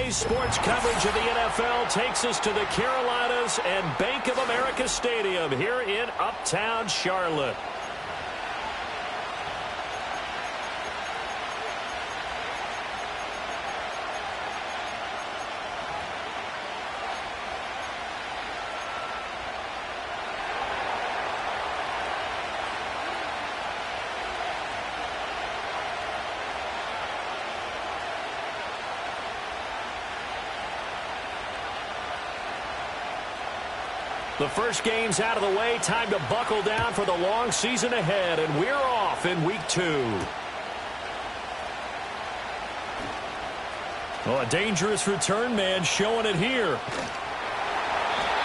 Today's sports coverage of the NFL takes us to the Carolinas and Bank of America Stadium here in Uptown Charlotte. The first game's out of the way. Time to buckle down for the long season ahead, and we're off in week 2. Oh, a dangerous return man showing it here.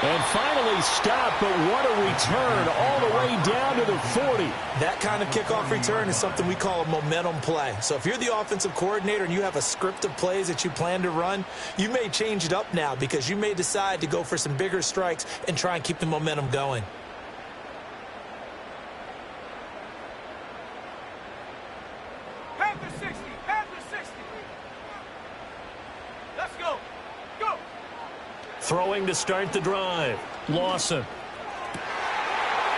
And finally stopped, but what a return all the way down to the 40. That kind of kickoff return is something we call a momentum play. So if you're the offensive coordinator and you have a script of plays that you plan to run, you may change it up now because you may decide to go for some bigger strikes and try and keep the momentum going. Panther 60, Panther 60. Let's go. Go. Throwing to start the drive. Lawson.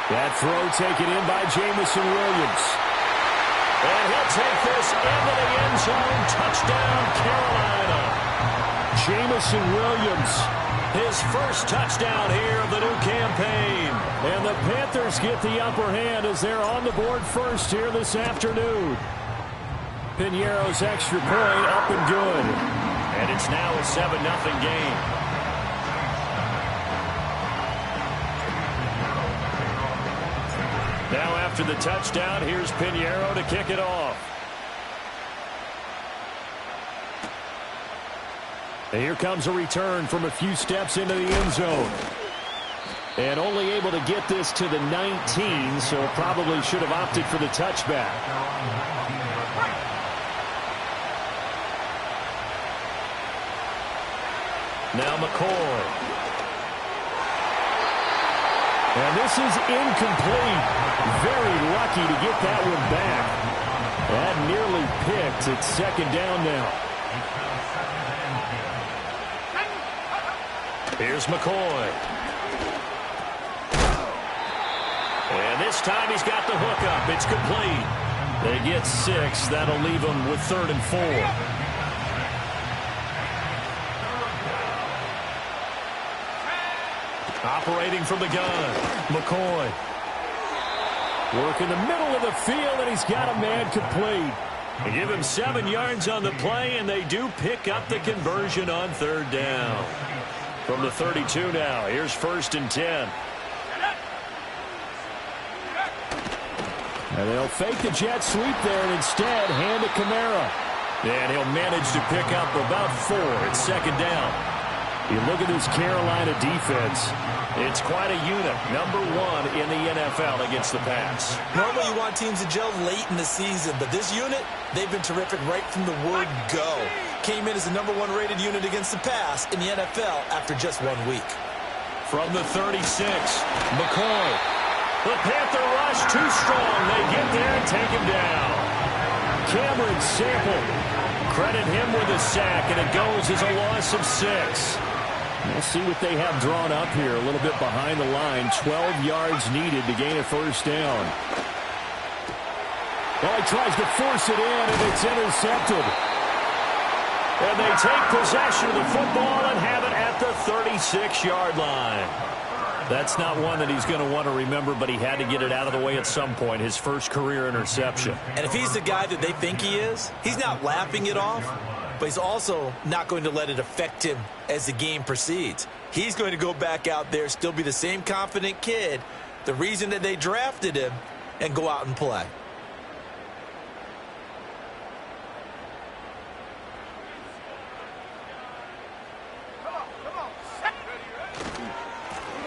That throw taken in by Jamison Williams. And he'll take this into the end zone. Touchdown, Carolina. Jamison Williams, his first touchdown here of the new campaign. And the Panthers get the upper hand as they're on the board first here this afternoon. Piñeiro's extra point up and good. And it's now a 7-0 game. Now after the touchdown, here's Piñeiro to kick it off. And here comes a return from a few steps into the end zone. And only able to get this to the 19, so probably should have opted for the touchback. Now McCoy. And this is incomplete. Very lucky to get that one back. That nearly picked. It's second down now. Here's McCoy. And this time he's got the hook up. It's complete. They get 6. That'll leave them with 3rd and 4. Operating from the gun, McCoy. Work in the middle of the field, and he's got a man complete. They give him 7 yards on the play, and they do pick up the conversion on 3rd down. From the 32 now, here's 1st and 10. And they'll fake the jet sweep there and instead hand to Kamara. And he'll manage to pick up about 4. It's 2nd down. You look at this Carolina defense. It's quite a unit. Number 1 in the NFL against the pass. Normally you want teams to gel late in the season, but this unit, they've been terrific right from the word go. Came in as the number 1 rated unit against the pass in the NFL after just 1 week. From the 36, McCoy. The Panther rush too strong. They get there and take him down. Cameron Sample. Credit him with a sack, and it goes as a loss of 6. We'll see what they have drawn up here. A little bit behind the line. 12 yards needed to gain a 1st down. Well, he tries to force it in, and it's intercepted. And they take possession of the football and have it at the 36-yard line. That's not one that he's going to want to remember, but he had to get it out of the way at some point. His first career interception. And if he's the guy that they think he is, he's not laughing it off, but he's also not going to let it affect him as the game proceeds. He's going to go back out there, still be the same confident kid, the reason that they drafted him, and go out and play.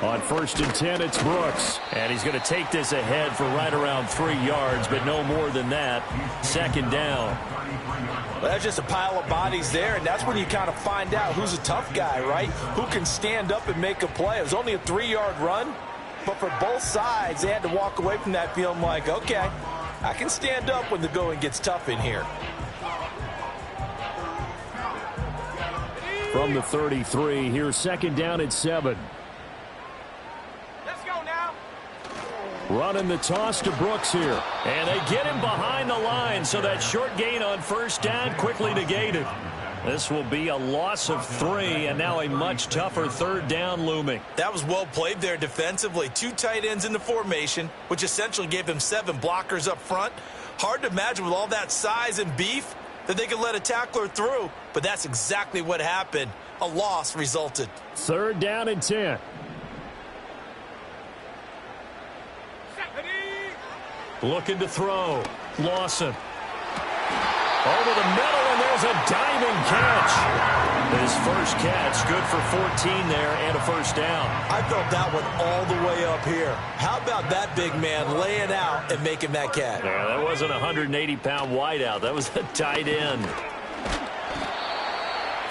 On 1st and 10, it's Brooks. And he's going to take this ahead for right around 3 yards, but no more than that. 2nd down. Well, that's just a pile of bodies there, and that's when you kind of find out who's a tough guy, right? Who can stand up and make a play. It was only a 3-yard run, but for both sides, they had to walk away from that feeling like, okay, I can stand up when the going gets tough in here. from the 33. Here's second down and 7. Let's go now. Running the toss to Brooks here. And they get him behind the line, so that short gain on first down quickly negated. This will be a loss of 3, and now a much tougher third down looming. That was well played there defensively. 2 tight ends in the formation, which essentially gave him 7 blockers up front. Hard to imagine with all that size and beef that they could let a tackler through, but that's exactly what happened. A loss resulted. Third down and 10. Looking to throw. Lawson. Over the middle, and there's a diving catch. His first catch, good for 14 there and a first down. I felt that one all the way up here. How about that big man laying out and making that catch? Yeah, that wasn't a 180-pound wideout. That was a tight end.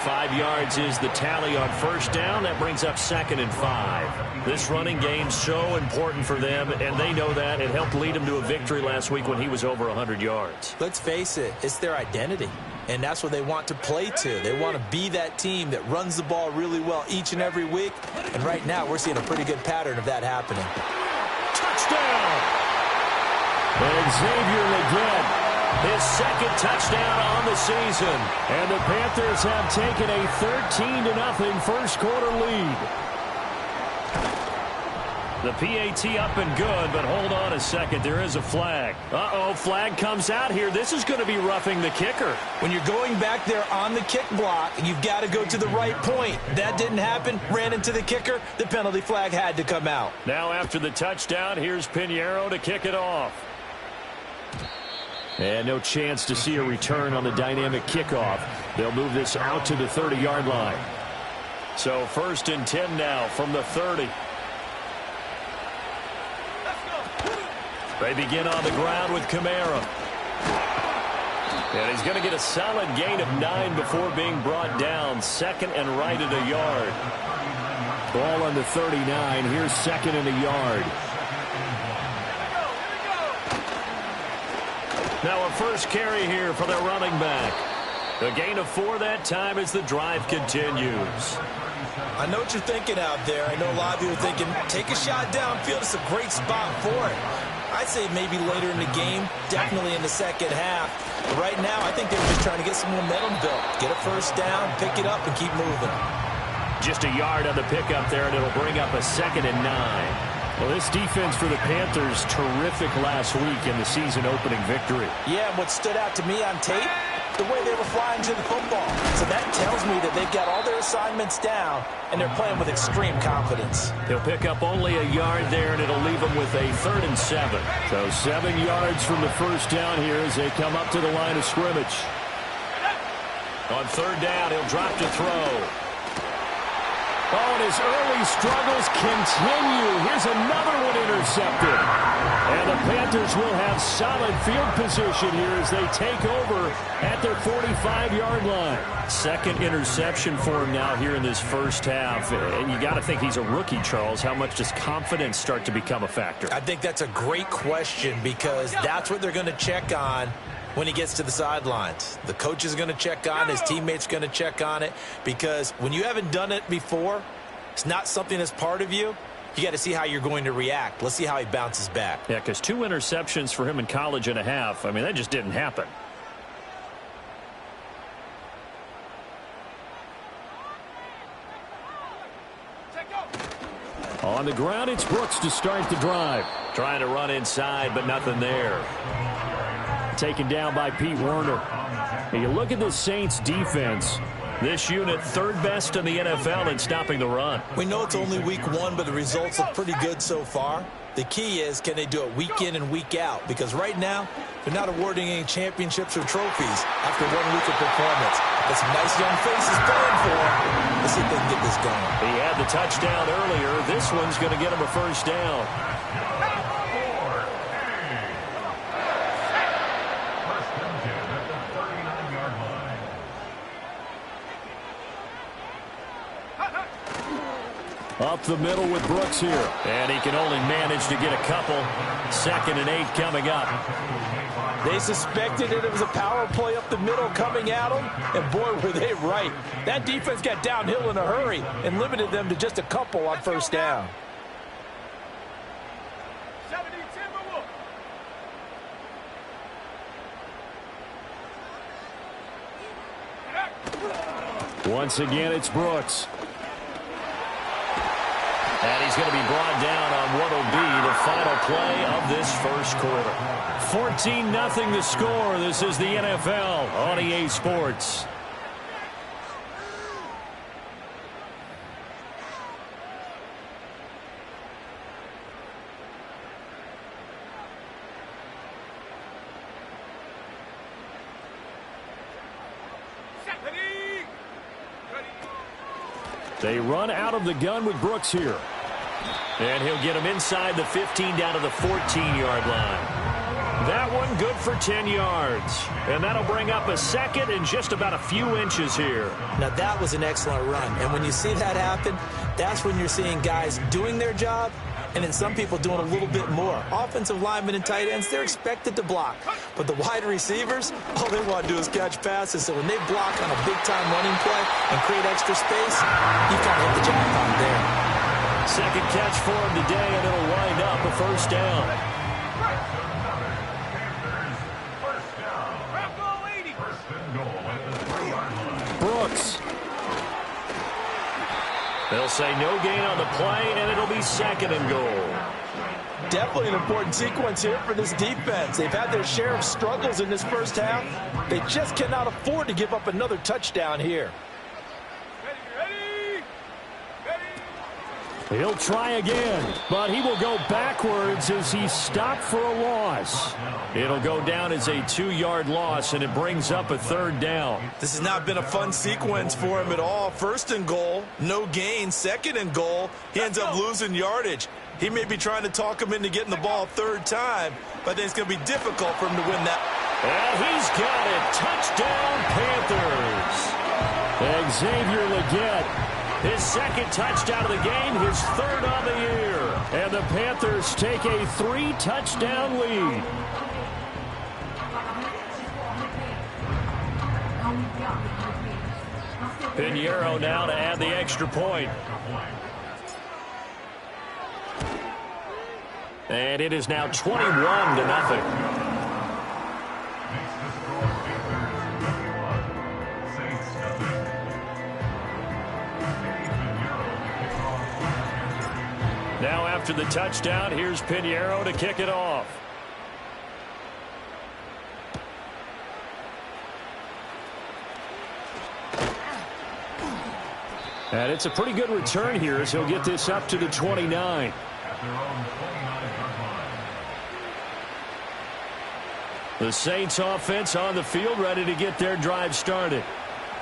5 yards is the tally on first down. That brings up second and 5. This running game's so important for them, and they know that. It helped lead them to a victory last week when he was over 100 yards. Let's face it, it's their identity, and that's what they want to play to. They want to be that team that runs the ball really well each and every week, and right now we're seeing a pretty good pattern of that happening. Touchdown! And Xavier Legette, his second touchdown on the season. And the Panthers have taken a 13-0 first quarter lead. The PAT up and good, but hold on a second. There is a flag. Uh-oh, flag comes out here. This is going to be roughing the kicker. When you're going back there on the kick block, you've got to go to the right point. That didn't happen. Ran into the kicker. The penalty flag had to come out. Now after the touchdown, here's Pinheiro to kick it off. And no chance to see a return on the dynamic kickoff. They'll move this out to the 30-yard line. So first and 10 now from the 30. They begin on the ground with Kamara. And he's going to get a solid gain of 9 before being brought down. Second and right at a yard. Ball on the 39. Here's second and a yard. Now a first carry here for their running back. A gain of 4 that time as the drive continues. I know what you're thinking out there. I know a lot of you are thinking, take a shot downfield. It's a great spot for it. I'd say maybe later in the game, definitely in the second half. But right now, I think they were just trying to get some momentum built. Get a first down, pick it up, and keep moving. Just a yard on the pickup there, and it'll bring up a second and 9. Well, this defense for the Panthers, terrific last week in the season-opening victory. Yeah, and what stood out to me on tape, the way they were flying to the football. So that tells me that they've got all their assignments down, and they're playing with extreme confidence. He'll pick up only a yard there, and it'll leave them with a 3rd and 7. So 7 yards from the first down here as they come up to the line of scrimmage. On 3rd down, he'll drop to throw. Oh, and his early struggles continue. Here's another one intercepted. And the Panthers will have solid field position here as they take over at their 45-yard line. Second interception for him now here in this first half. And you got to think he's a rookie, Charles. How much does confidence start to become a factor? I think that's a great question because that's what they're going to check on when he gets to the sidelines. The coach is going to check on it. His teammates are going to check on it because when you haven't done it before, it's not something that's part of you. You got to see how you're going to react. Let's see how he bounces back. Yeah, because 2 interceptions for him in college and a half. I mean, that just didn't happen. On the ground, it's Brooks to start the drive. Trying to run inside, but nothing there. Taken down by Pete Werner. And you look at the Saints defense. This unit, 3rd best in the NFL in stopping the run. We know it's only week 1, but the results look pretty good so far. The key is, can they do it week in and week out? Because right now, they're not awarding any championships or trophies after 1 week of performance. Got some nice young faces playing for him. Let's see if they can get this going. He had the touchdown earlier. This one's going to get him a first down. Up the middle with Brooks here. And he can only manage to get a couple. 2nd and 8 coming up. They suspected it was a power play up the middle coming at them, and boy, were they right. That defense got downhill in a hurry and limited them to just a couple on first down. Once again, it's Brooks. And he's going to be brought down on what will be the final play of this first quarter. 14-0 the score. This is the NFL on EA Sports. They run out of the gun with Brooks here. And he'll get him inside the 15 down to the 14-yard line. That one good for 10 yards. And that'll bring up a second and just about a few inches here. Now, that was an excellent run. And when you see that happen, that's when you're seeing guys doing their job and then some people doing a little bit more. Offensive linemen and tight ends, they're expected to block. But the wide receivers, all they want to do is catch passes. So when they block on a big-time running play and create extra space, you kind of hit the jackpot there. Second catch for him today, and it'll wind up a first down. Brooks. They'll say no gain on the play, and it'll be 2nd and goal. Definitely an important sequence here for this defense. They've had their share of struggles in this first half. They just cannot afford to give up another touchdown here. He'll try again, but he will go backwards as he stopped for a loss. It'll go down as a 2-yard loss, and it brings up a 3rd down. This has not been a fun sequence for him at all. 1st and goal, no gain. 2nd and goal, he ends up losing yardage. He may be trying to talk him into getting the ball 3rd time, but I think it's going to be difficult for him to win that. And he's got it. Touchdown, Panthers. Xavier Legette. His 2nd touchdown of the game, his 3rd on the year. And the Panthers take a 3-touchdown lead. Pinheiro now to add the extra point. And it is now 21-0. Now after the touchdown, here's Pinheiro to kick it off. And it's a pretty good return here as he'll get this up to the 29. The Saints offense on the field ready to get their drive started.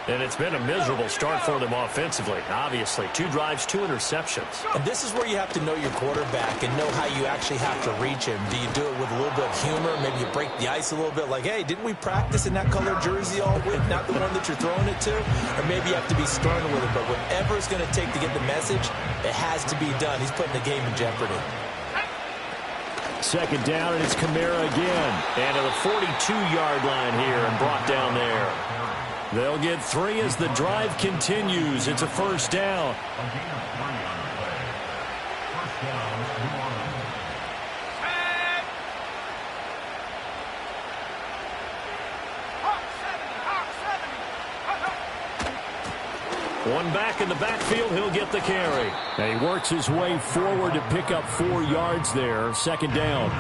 And it's been a miserable start for them offensively. Obviously, 2 drives, 2 interceptions. And this is where you have to know your quarterback and know how you actually have to reach him. Do you do it with a little bit of humor? Maybe you break the ice a little bit like, hey, didn't we practice in that color jersey all week? Not the one that you're throwing it to? Or maybe you have to be stern with it. But whatever it's going to take to get the message, it has to be done. He's putting the game in jeopardy. 2nd down, and it's Kamara again. And to the 42-yard line here and brought down there. They'll get 3 as the drive continues. It's a 1st down. One back in the backfield, he'll get the carry. And he works his way forward to pick up 4 yards there. 2nd down.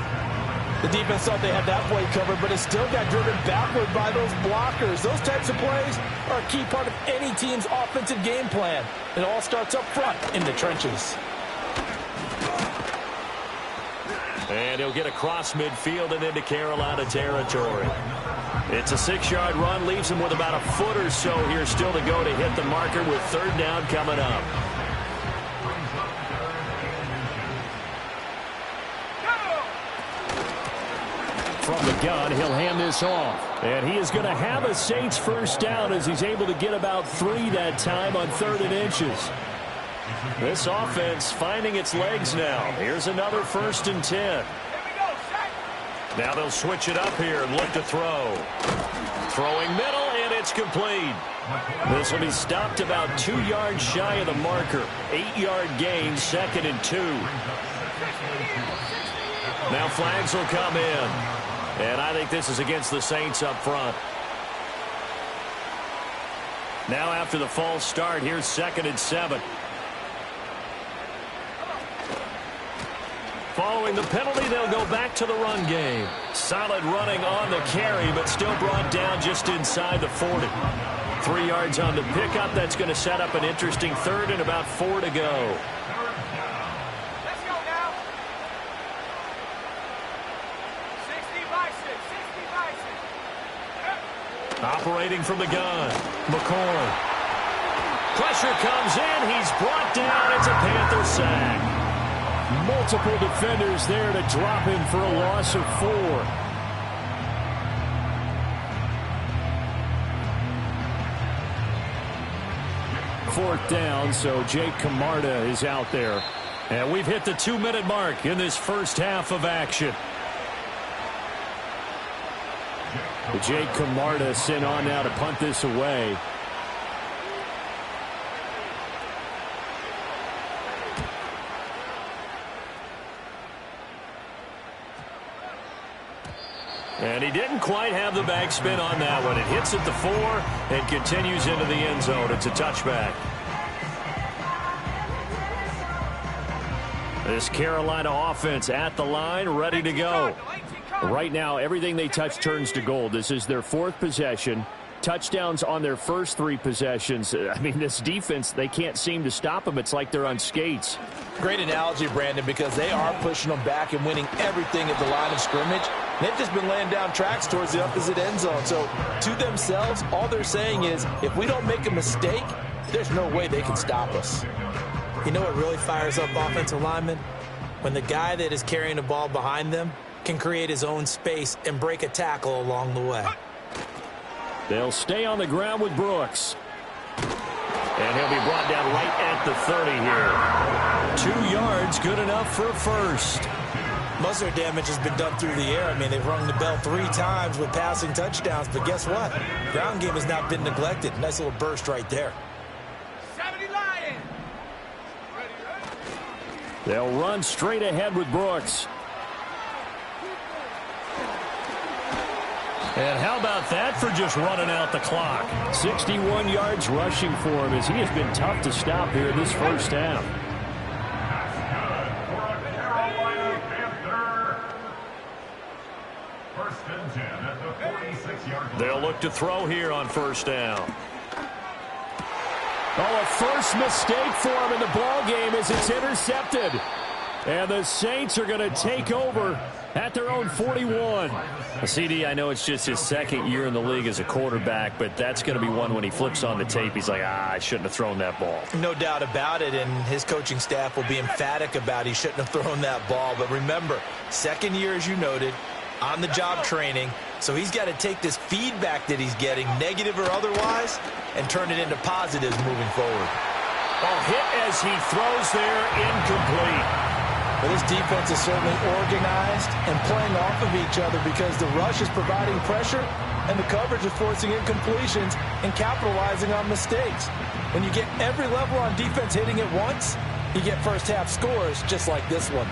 The defense thought they had that play covered, but it still got driven backward by those blockers. Those types of plays are a key part of any team's offensive game plan. It all starts up front in the trenches. And he'll get across midfield and into Carolina territory. It's a 6-yard run, leaves him with about a foot or so here still to go to hit the marker with 3rd down coming up. From the gun, he'll hand this off. And he is going to have a Saints 1st down as he's able to get about 3 that time on 3rd and inches. This offense finding its legs now. Here's another 1st and 10. Now they'll switch it up here and look to throw. Throwing middle, and it's complete. This will be stopped about 2 yards shy of the marker. 8-yard gain, 2nd and 2. Now flags will come in. And I think this is against the Saints up front. Now after the false start, here's 2nd and 7. Following the penalty, they'll go back to the run game. Solid running on the carry, but still brought down just inside the 40. 3 yards on the pickup. That's going to set up an interesting 3rd and about 4 to go. Let's go now. 60 by 6. 60 by 6. Operating from the gun, McCoy. Pressure comes in. He's brought down. It's a Panther sack. Multiple defenders there to drop him for a loss of 4. Fourth down, so Jake Camarda is out there. And we've hit the 2-minute mark in this first half of action. Jake Camarda sent on now to punt this away. And he didn't quite have the backspin on that one. It hits at the 4 and continues into the end zone. It's a touchback. This Carolina offense at the line, ready to go. Right now, everything they touch turns to gold. This is their 4th possession. Touchdowns on their first 3 possessions. I mean, this defense, they can't seem to stop them. It's like they're on skates. Great analogy, Brandon, because they are pushing them back and winning everything at the line of scrimmage. They've just been laying down tracks towards the opposite end zone. So, to themselves, all they're saying is, if we don't make a mistake, there's no way they can stop us. You know what really fires up offensive linemen? When the guy that is carrying the ball behind them can create his own space and break a tackle along the way. They'll stay on the ground with Brooks. And he'll be brought down right at the 30 here. 2 yards, good enough for a first. Most of their damage has been done through the air. I mean, they've rung the bell 3 times with passing touchdowns, but guess what? Ground game has not been neglected. Nice little burst right there. 70 Lions. They'll run straight ahead with Brooks. And how about that for just running out the clock? 61 yards rushing for him as he has been tough to stop here in this first half. They'll look to throw here on 1st down. Oh, a first mistake for him in the ball game as it's intercepted. And the Saints are going to take over at their own 41. CD, I know it's just his 2nd year in the league as a quarterback, but that's going to be one when he flips on the tape. He's like, I shouldn't have thrown that ball. No doubt about it, and his coaching staff will be emphatic about he shouldn't have thrown that ball. But remember, 2nd year, as you noted, on-the-job training, so he's got to take this feedback that he's getting, negative or otherwise, and turn it into positives moving forward. Oh, hit as he throws there, incomplete. Well, this defense is certainly organized and playing off of each other because the rush is providing pressure and the coverage is forcing incompletions and capitalizing on mistakes. When you get every level on defense hitting at once, you get first half scores just like this one.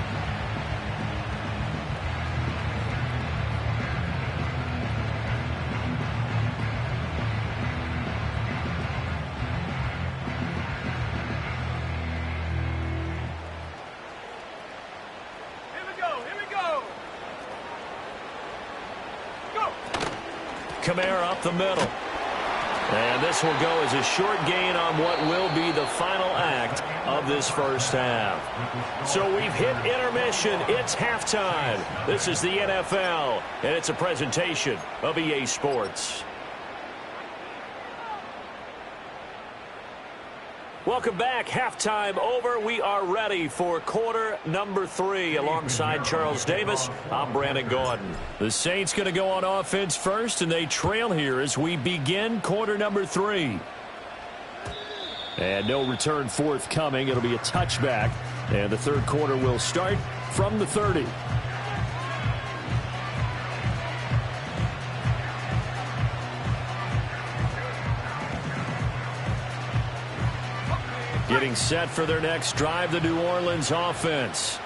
Kamara up the middle. And this will go as a short gain on what will be the final act of this first half. So we've hit intermission. It's halftime. This is the NFL, and it's a presentation of EA Sports. Welcome back. Halftime over. We are ready for quarter number 3. Alongside Charles Davis, I'm Brandon Gordon. The Saints going to go on offense first, and they trail here as we begin quarter number 3. And no return forthcoming. It'll be a touchback. And the third quarter will start from the 30. Getting set for their next drive, the New Orleans offense.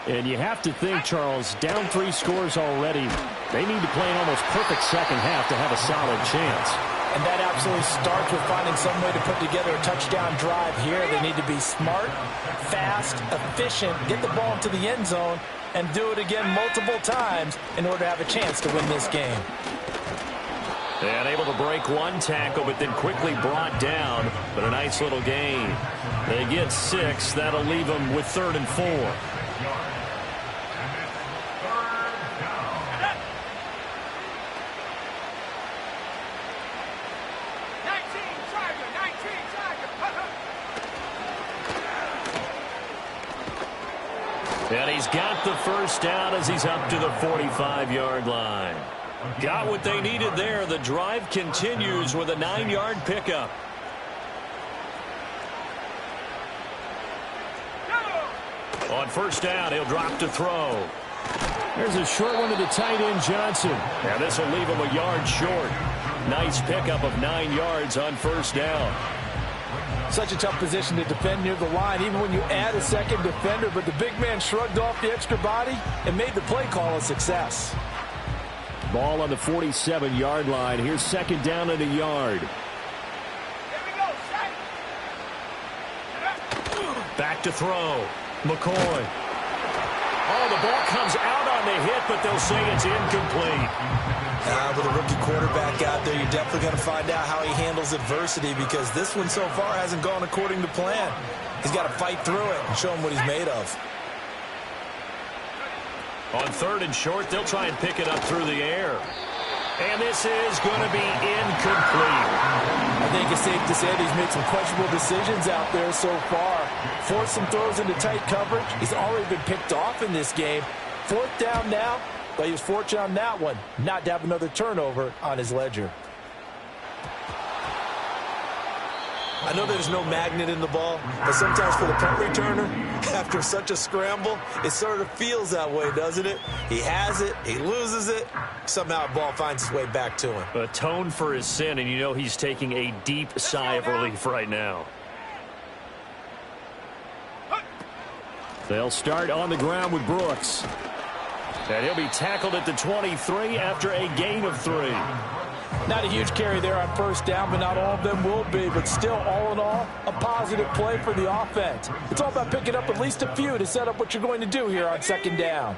And you have to think, Charles, down 3 scores already. They need to play an almost perfect second half to have a solid chance. And that absolutely starts with finding some way to put together a touchdown drive here. They need to be smart, fast, efficient, get the ball into the end zone, and do it again multiple times in order to have a chance to win this game. And able to break one tackle, but then quickly brought down. But a nice little gain. They get 6. That'll leave them with 3rd and 4. And he's got the first down as he's up to the 45-yard line. Got what they needed there. The drive continues with a 9-yard pickup. On first down, he'll drop to throw. There's a short one to the tight end, Johnson. And this will leave him a yard short. Nice pickup of 9 yards on first down. Such a tough position to defend near the line, even when you add a second defender. But the big man shrugged off the extra body and made the play call a success. Ball on the 47-yard line. Here's second down and a yard. Back to throw. McCoy. Oh, the ball comes out on the hit, but they'll say it's incomplete. With a rookie quarterback out there, you're definitely going to find out how he handles adversity, because this one so far hasn't gone according to plan. He's got to fight through it and show him what he's made of. On 3rd and short, they'll try and pick it up through the air. And this is going to be incomplete. I think it's safe to say that he's made some questionable decisions out there so far. Forced some throws into tight coverage. He's already been picked off in this game. 4th down now, but he was fortunate on that one not to have another turnover on his ledger. I know there's no magnet in the ball, but sometimes for the punt returner, after such a scramble, it sort of feels that way, doesn't it? He has it, he loses it, somehow the ball finds its way back to him. Atone for his sin, and you know he's taking a deep sigh of relief right now. They'll start on the ground with Brooks. And he'll be tackled at the 23 after a gain of 3. Not a huge carry there on first down, but not all of them will be. But still, all in all, a positive play for the offense. It's all about picking up at least a few to set up what you're going to do here on second down.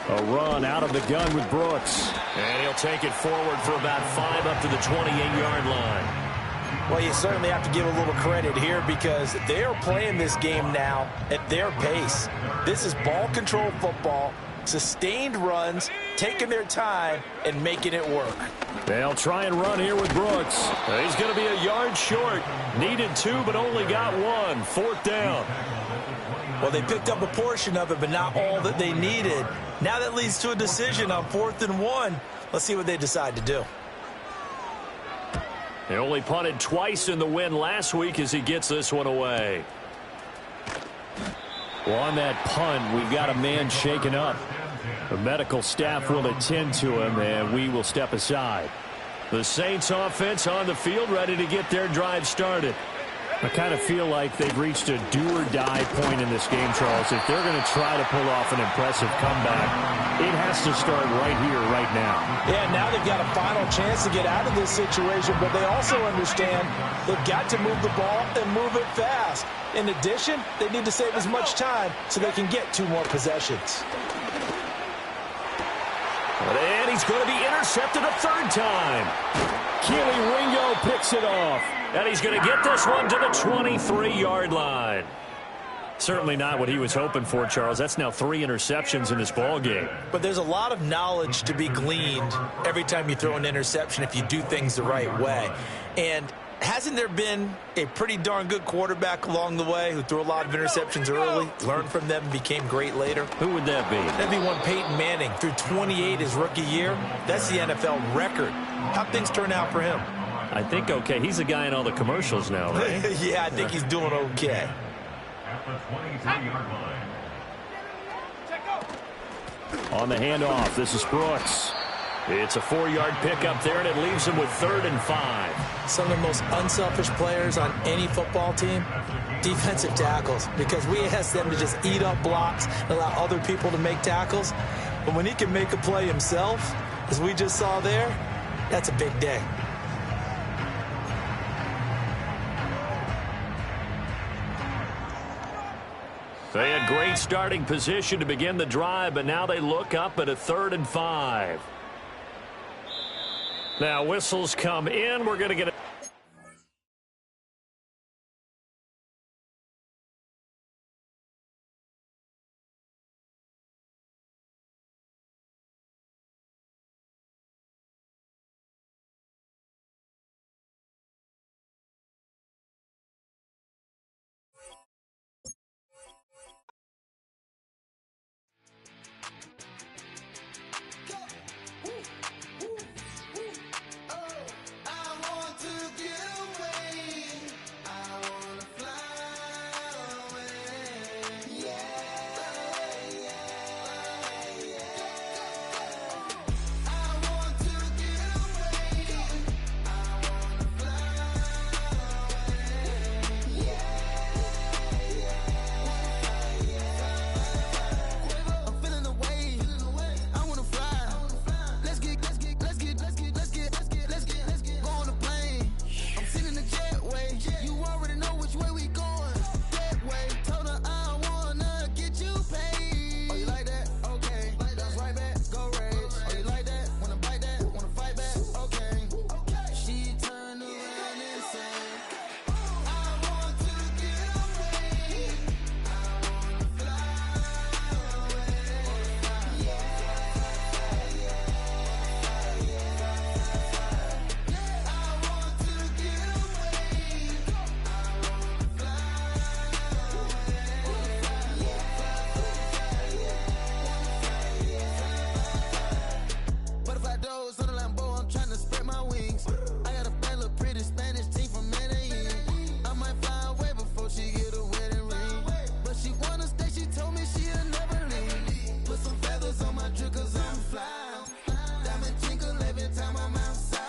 A run out of the gun with Brooks. And he'll take it forward for about 5 up to the 28-yard line. Well, you certainly have to give a little credit here, because they are playing this game now at their pace. This is ball control football. Sustained runs, taking their time, and making it work. They'll try and run here with Brooks. He's going to be a yard short. Needed 2, but only got 1. 4th down. Well, they picked up a portion of it, but not all that they needed. Now that leads to a decision on 4th and 1. Let's see what they decide to do. They only punted twice in the win last week as he gets this one away. Well, on that punt, we've got a man shaken up. The medical staff will attend to him, and we will step aside. The Saints offense on the field, ready to get their drive started. I kind of feel like they've reached a do-or-die point in this game, Charles. If they're going to try to pull off an impressive comeback, it has to start right here, right now. Yeah, now they've got a final chance to get out of this situation, but they also understand they've got to move the ball and move it fast. In addition, they need to save as much time so they can get 2 more possessions. And he's going to be intercepted a 3rd time. Keely Ringo picks it off. And he's going to get this one to the 23-yard line. Certainly not what he was hoping for, Charles. That's now 3 interceptions in this ball game. But there's a lot of knowledge to be gleaned every time you throw an interception if you do things the right way. And hasn't there been a pretty darn good quarterback along the way who threw a lot of interceptions early, learned from them, and became great later? Who would that be? That'd be one Peyton Manning. Threw 28 his rookie year. That's the NFL record. How'd things turn out for him? I think okay. He's the guy in all the commercials now, right? Yeah, I think he's doing okay. At the 23-yard line. Check go. On the handoff, this is Brooks. It's a 4-yard pickup there, and it leaves him with 3rd and 5. Some of the most unselfish players on any football team, defensive tackles, because we ask them to just eat up blocks and allow other people to make tackles. But when he can make a play himself, as we just saw there, that's a big day. They had great starting position to begin the drive, but now they look up at a 3rd and 5. Now whistles come in. We're going to get it.